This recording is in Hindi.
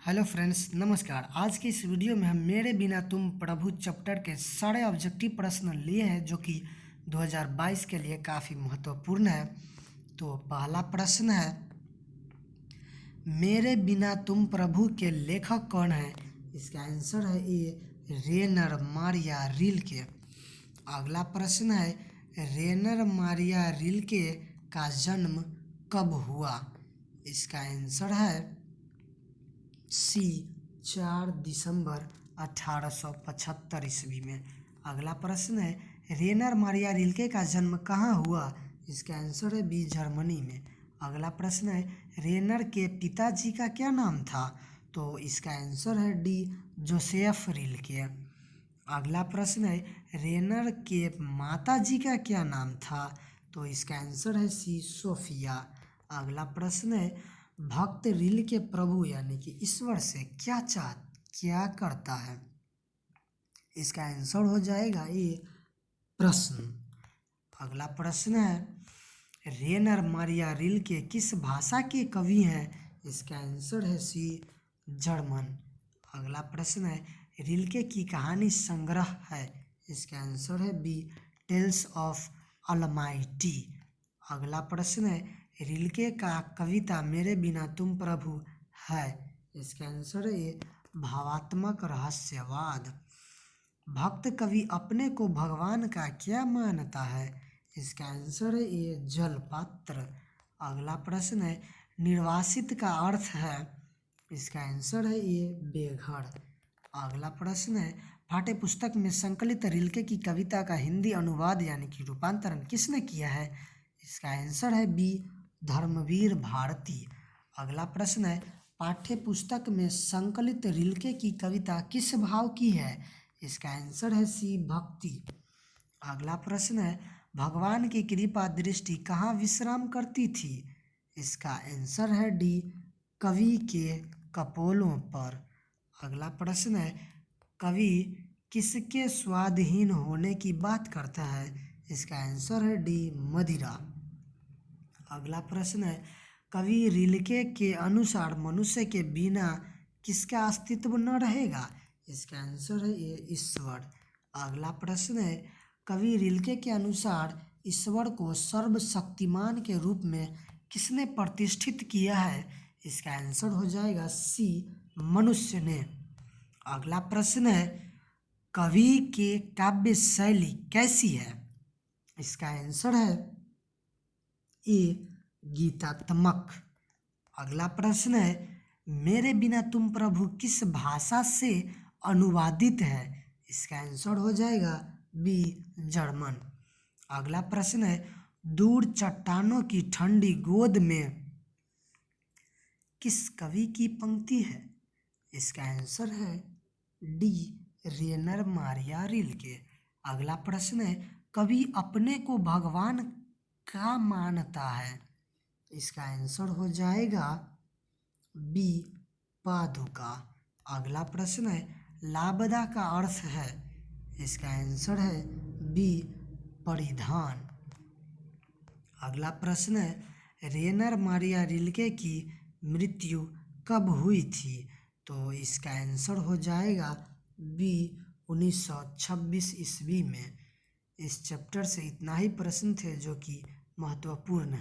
हेलो फ्रेंड्स, नमस्कार। आज की इस वीडियो में हम मेरे बिना तुम प्रभु चैप्टर के सारे ऑब्जेक्टिव प्रश्न लिए हैं जो कि 2022 के लिए काफ़ी महत्वपूर्ण है। तो पहला प्रश्न है, मेरे बिना तुम प्रभु के लेखक कौन है? इसका आंसर है ए रेनर मारिया रिल्के। अगला प्रश्न है, रेनर मारिया रिल्के का जन्म कब हुआ? इसका आंसर है सी 4 दिसंबर 1875 ईस्वी में। अगला प्रश्न है, रेनर मारिया रिल्के का जन्म कहाँ हुआ? इसका आंसर है बी जर्मनी में। अगला प्रश्न है, रेनर के पिताजी का क्या नाम था? तो इसका आंसर है डी जोसेफ रिल्के। अगला प्रश्न है, रेनर के माताजी का क्या नाम था? तो इसका आंसर है सी सोफिया। अगला प्रश्न है, भक्त रिल्के प्रभु यानी कि ईश्वर से क्या करता है? इसका आंसर हो जाएगा ये प्रश्न। अगला प्रश्न है, रेनर मारिया रिल्के किस भाषा के कवि हैं? इसका आंसर है सी जर्मन। अगला प्रश्न है, रिल्के की कहानी संग्रह है। इसका आंसर है बी टेल्स ऑफ अलमाइटी। अगला प्रश्न है, रिल्के का कविता मेरे बिना तुम प्रभु है। इसका आंसर है ये भावात्मक रहस्यवाद। भक्त कवि अपने को भगवान का क्या मानता है? इसका आंसर है ये जलपात्र। अगला प्रश्न है, निर्वासित का अर्थ है। इसका आंसर है ये बेघर। अगला प्रश्न है, पाठ्य पुस्तक में संकलित रिल्के की कविता का हिंदी अनुवाद यानी कि रूपांतरण किसने किया है? इसका आंसर है बी धर्मवीर भारती। अगला प्रश्न है, पाठ्य पुस्तक में संकलित रिल्के की कविता किस भाव की है? इसका आंसर है सी भक्ति। अगला प्रश्न है, भगवान की कृपा दृष्टि कहाँ विश्राम करती थी? इसका आंसर है डी कवि के कपोलों पर। अगला प्रश्न है, कवि किसके स्वाधीन होने की बात करता है? इसका आंसर है डी मदिरा। अगला प्रश्न है, कवि रिल्के के अनुसार मनुष्य के बिना किसका अस्तित्व न रहेगा? इसका आंसर है ये ईश्वर। अगला प्रश्न है, कवि रिल्के के अनुसार ईश्वर को सर्वशक्तिमान के रूप में किसने प्रतिष्ठित किया है? इसका आंसर हो जाएगा सी मनुष्य ने। अगला प्रश्न है, कवि के काव्य शैली कैसी है? इसका आंसर है ए गीतात्मक। अगला प्रश्न है, मेरे बिना तुम प्रभु किस भाषा से अनुवादित है? इसका आंसर हो जाएगा बी जर्मन। अगला प्रश्न है, दूर चट्टानों की ठंडी गोद में किस कवि की पंक्ति है? इसका आंसर है डी रेनर मारिया रिल्के। अगला प्रश्न है, कवि अपने को भगवान का मानता है? इसका आंसर हो जाएगा बी पादुका। अगला प्रश्न है, लाबदा का अर्थ है? इसका आंसर है बी परिधान। अगला प्रश्न है, रेनर मारिया रिल्के की मृत्यु कब हुई थी? तो इसका आंसर हो जाएगा बी 1926 ईस्वी में। इस चैप्टर से इतना ही प्रश्न थे जो कि महत्वपूर्ण है।